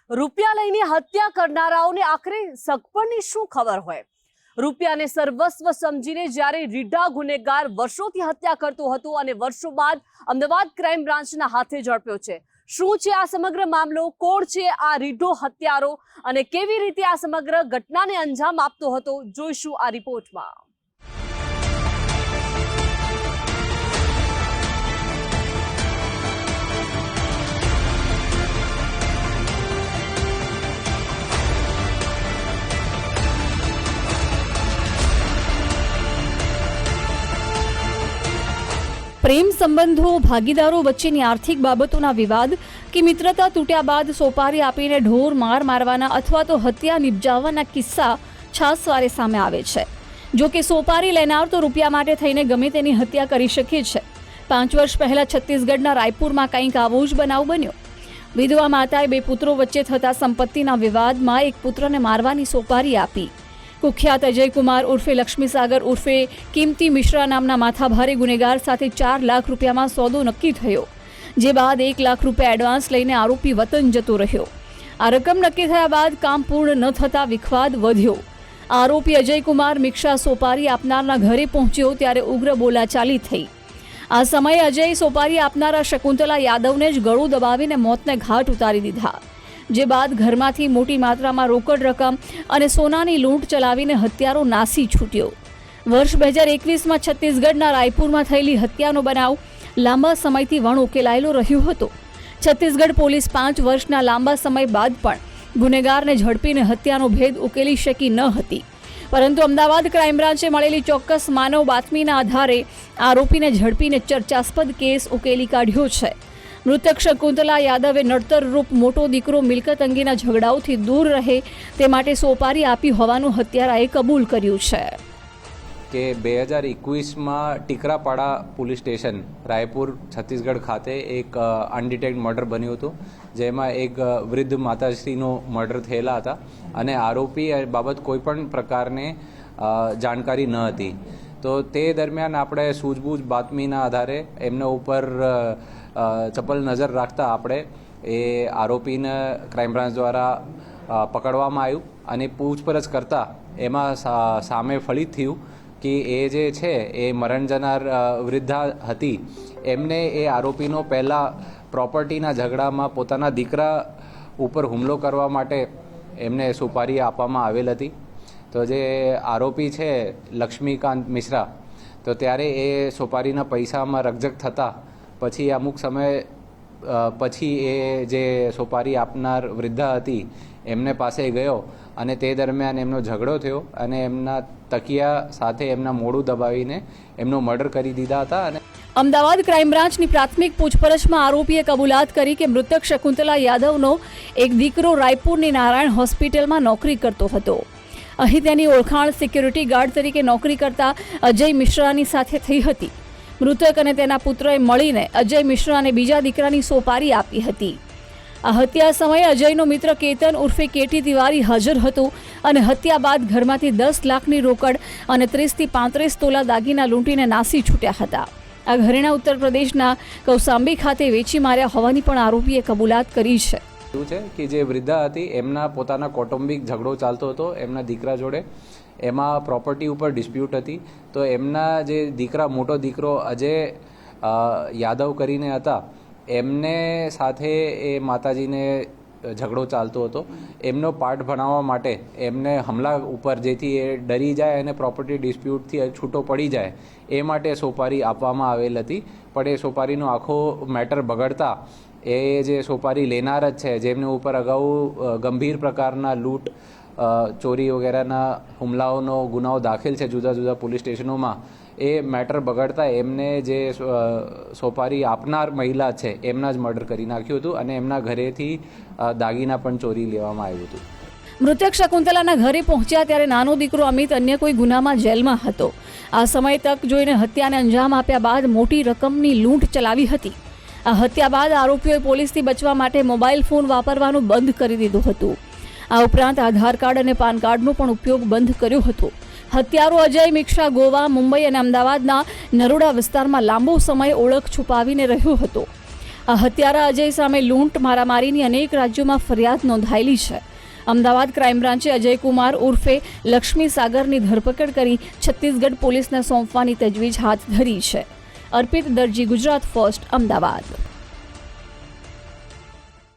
રૂપિયા લઈને હત્યા કરનારાઓને આખરે સગપણની શું ખબર હોય? રૂપિયાને સર્વસ્વ સમજીને જ્યારે રીઢા ગુનેગાર વર્ષોથી હત્યા કરતો હતો અને વર્ષો બાદ અમદાવાદ ક્રાઇમ બ્રાન્ચના હાથે ઝડપ્યો છે. શું છે આ સમગ્ર મામલો? કોણ છે આ રીઢો હત્યારો અને કેવી રીતે આ સમગ્ર ઘટનાને અંજામ આપતો હતો? જોઈશું આ રિપોર્ટમાં. પ્રેમ સંબંધો, ભાગીદારો વચ્ચેની આર્થિક બાબતોના વિવાદ કે મિત્રતા તૂટ્યા બાદ સોપારી આપીને ઢોર માર મારવાના અથવા તો હત્યા નિપજાવવાના કિસ્સા છાસવારે સામે આવે છે. જો કે સોપારી લેનાર તો રૂપિયા માટે થઈને ગમે તેની હત્યા કરી શકે છે. 5 વર્ષ પહેલા છત્તીસગઢના રાયપુરમાં કંઈક આવો જ બનાવ બન્યો. વિધવા માતાએ 2 પુત્રો વચ્ચે થતા સંપત્તિના વિવાદમાં એક પુત્રને મારવાની સોપારી આપી. કુખ્યાત અજયકુમાર ઉર્ફે લક્ષ્મીસાગર ઉર્ફે કિમતી મિશ્રા નામના માથાભારે ગુનેગાર સાથે 4 લાખ રૂપિયામાં સોદો નક્કી થયો, જે બાદ 1 લાખ રૂપિયા એડવાન્સ લઈને આરોપી વતન જતો રહ્યો. આ રકમ નક્કી થયા બાદ કામ પૂર્ણ ન થતા વિખવાદ વધ્યો. આરોપી અજયકુમાર મિશ્રા સોપારી આપનારના ઘરે પહોંચ્યો ત્યારે ઉગ્ર બોલાચાલી થઈ. આ સમયે અજય સોપારી આપનારા શકુંતલા યાદવને જ ગળું દબાવીને મોતને ઘાટ ઉતારી દીધા, જે બાદ ઘરમાંથી મોટી માત્રામાં રોકડ રકમ અને સોનાની લૂંટ ચલાવીને હત્યારો નાસી છૂટ્યો. વર્ષ 2021માં છત્તીસગઢના રાયપુરમાં થયેલી હત્યાનો બનાવ લાંબા સમયથી વણ ઉકેલાયેલો રહ્યો હતો. છત્તીસગઢ પોલીસ 5 વર્ષના લાંબા સમય બાદ પણ ગુનેગારને ઝડપીને હત્યાનો ભેદ ઉકેલી શકી ન હતી, પરંતુ અમદાવાદ ક્રાઇમ બ્રાન્ચે મળેલી ચોક્કસ માનવ બાતમીના આધારે આરોપીને ઝડપીને ચર્ચાસ્પદ કેસ ઉકેલી કાઢ્યો છે. મૃતક શકુંતલા યાદવે નડતર રૂપ મોટો દીકરો મિલકત અંગેના ઝઘડાઓથી દૂર રહે તે માટે સોપારી આપી હોવાનું હત્યારાએ કબૂલ કર્યું છે. કે 2021માં ટીકરાપાડા પોલીસ સ્ટેશન રાયપુર છત્તીસગઢ ખાતે એક અનડિટેક્ડ મર્ડર બન્યું હતું, જેમાં એક વૃદ્ધ માતાશ્રીનો મર્ડર થયેલા હતા અને આરોપી બાબત કોઈપણ પ્રકારની જાણકારી ન હતી. તો તે દરમિયાન આપણે સૂઝબૂઝ બાતમીના આધારે એમના ઉપર ચપલ નજર રાખતા આપણે એ આરોપીને ક્રાઇમ બ્રાન્ચ દ્વારા પકડવામાં આવ્યું અને પૂછપરછ કરતાં એમાં સામે ફલિત થયું કે એ જે છે એ મરણ જનાર વૃદ્ધા હતી. એમને એ આરોપીનો પહેલાં પ્રોપર્ટીના ઝઘડામાં પોતાના દીકરા ઉપર હુમલો કરવા માટે એમને સોપારી આપવામાં આવેલ હતી. તો જે આરોપી છે લક્ષ્મીકાંત મિશ્રા, તો ત્યારે એ સોપારીના પૈસામાં રકઝક થતાં પછી અમુક સમય પછી એ જે સોપારી આપનાર વૃદ્ધા હતી એમને પાસે ગયો અને તે દરમિયાન એમનો ઝઘડો થયો અને એમના તકિયા સાથે એમના મોઢું દબાવીને એમનો મર્ડર કરી દીધા હતા. અને અમદાવાદ ક્રાઇમ બ્રાન્ચની પ્રાથમિક પૂછપરછમાં આરોપીએ કબૂલાત કરી કે મૃતક શકુંતલા યાદવનો એક દીકરો રાયપુરની નારાયણ હોસ્પિટલમાં નોકરી કરતો હતો. અહીં તેની ઓળખાણ સિક્યુરિટી ગાર્ડ તરીકે નોકરી કરતા અજય મિશ્રાની સાથે થઈ હતી. મૃતક અને તેના પુત્રએ મળીને અજય મિશ્રાને બીજા દીકરાની સોપારી આપી હતી. આ હત્યા સમયે અજયનો મિત્ર કેતન ઉર્ફે કેટી તિવારી હાજર હતો અને હત્યા બાદ ઘરમાંથી 10 લાખની રોકડ અને 30 થી 35 તોલા દાગીના લૂંટીને નાસી છૂટ્યા હતા. આ ઘરેણા ઉત્તર પ્રદેશના કૌસાંબી ખાતે વેચી માર્યા હોવાની પણ આરોપીએ કબૂલાત કરી છે. એવું છે કે જે વૃદ્ધા હતી એમના પોતાના કૌટુંબિક ઝઘડો ચાલતો હતો એમના દીકરા જોડે. એમાં પ્રોપર્ટી ઉપર ડિસ્પ્યુટ હતી. તો એમના જે દીકરા, મોટો દીકરો અજય યાદવ કરીને હતા, એમને સાથે એ માતાજીને ઝઘડો ચાલતો હતો. એમનો પાઠ ભણાવવા માટે એમને હમલા ઉપર, જેથી એ ડરી જાય અને પ્રોપર્ટી ડિસ્પ્યુટથી છૂટો પડી જાય એ માટે સોપારી આપવામાં આવેલ હતી. પણ એ સોપારીનો આખો મેટર બગડતા એ જે સોપારી લેનાર જ છે, જેમને ઉપર અગાઉ ગંભીર પ્રકારના લૂંટ, ચોરી વગેરેના હુમલાઓનો ગુનાઓ દાખલ છે જુદા જુદા પોલીસ સ્ટેશનોમાં, એ મેટર બગડતા એમને જે સોપારી આપનાર મહિલા છે એમના જ મર્ડર કરી નાખ્યું હતું અને એમના ઘરેથી દાગીના પણ ચોરી લેવામાં આવ્યું હતું. મૃતક શકુંતલાના ઘરે પહોંચ્યા ત્યારે નાનો દીકરો અમિત અન્ય કોઈ ગુનામાં જેલમાં હતો. આ સમયે તક જોઈને હત્યાને અંજામ આપ્યા બાદ મોટી રકમની લૂંટ ચલાવી હતી. આ હત્યા બાદ આરોપીઓએ પોલીસથી બચવા માટે મોબાઈલ ફોન વાપરવાનું બંધ કરી દીધું હતું. આ ઉપરાંત આધાર કાર્ડ અને પાન કાર્ડનો પણ ઉપયોગ બંધ કર્યો હતો. હત્યારો અજય મિશ્રા ગોવા, મુંબઈ અને અમદાવાદના નરોડા વિસ્તારમાં લાંબો સમય ઓળખ છુપાવીને રહ્યો હતો. આ હત્યારા અજય સામે લૂંટ મારામારીની અનેક રાજ્યોમાં ફરિયાદ નોંધાયેલી છે. અમદાવાદ ક્રાઇમ બ્રાન્ચે અજયકુમાર ઉર્ફે લક્ષ્મી સાગરની ધરપકડ કરી છત્તીસગઢ પોલીસને સોંપવાની તજવીજ હાથ ધરી છે. અર્પિત દરજી, ગુજરાત ફર્સ્ટ, અમદાવાદ.